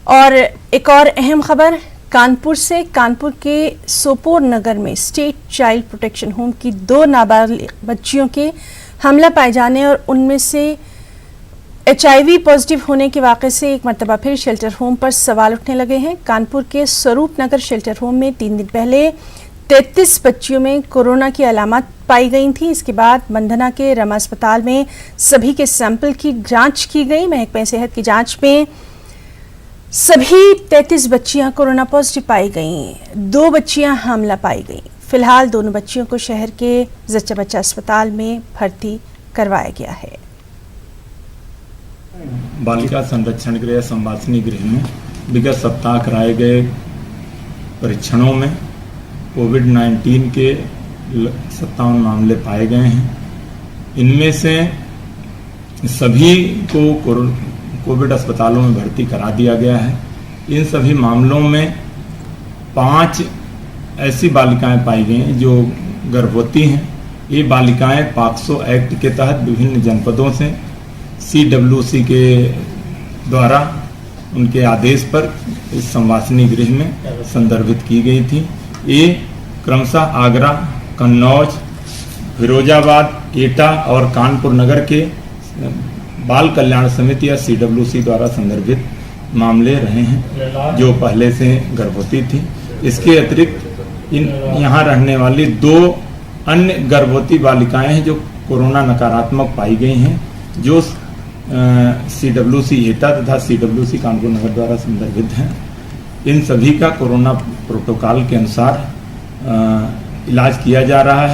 और एक और अहम खबर कानपुर से। कानपुर के सोपोर नगर में स्टेट चाइल्ड प्रोटेक्शन होम की 2 नाबालिग बच्चियों के हमला पाए जाने और उनमें से HIV पॉजिटिव होने के वाक़े से एक मरतबा फिर शेल्टर होम पर सवाल उठने लगे हैं। कानपुर के स्वरूप नगर शेल्टर होम में 3 दिन पहले 33 बच्चियों में कोरोना की अलामत पाई गई थी। इसके बाद बंधना के रमा अस्पताल में सभी के सैंपल की जांच की गई। महकमे सेहत की जांच में सभी 33 बच्चियां कोरोना पॉजिटिव पाई गईं। 2 बच्चियां हमला पाई गईं। फिलहाल दोनों बच्चियों को शहर के जच्चा बच्चा अस्पताल में भर्ती करवाया गया है। बालिका संरक्षण गृह संवासनी गृह में विगत सप्ताह कराए गए परीक्षणों में कोविड-19 के 57 मामले पाए गए हैं। इनमें से सभी को कोविड अस्पतालों में भर्ती करा दिया गया है। इन सभी मामलों में 5 ऐसी बालिकाएं पाई गई हैं जो गर्भवती हैं। ये बालिकाएं पॉक्सो एक्ट के तहत विभिन्न जनपदों से CWC के द्वारा उनके आदेश पर इस संवासनी गृह में संदर्भित की गई थी। ये क्रमशः आगरा, कन्नौज, फिरोजाबाद, एटा और कानपुर नगर के बाल कल्याण समिति या CWC द्वारा संदर्भित मामले रहे हैं जो पहले से गर्भवती थी। इसके अतिरिक्त यहाँ रहने वाली 2 अन्य गर्भवती बालिकाएं हैं जो कोरोना नकारात्मक पाई गई हैं, जो CWC एटा तथा CWC कानपुर नगर द्वारा संदर्भित हैं। इन सभी का कोरोना प्रोटोकॉल के अनुसार इलाज किया जा रहा है।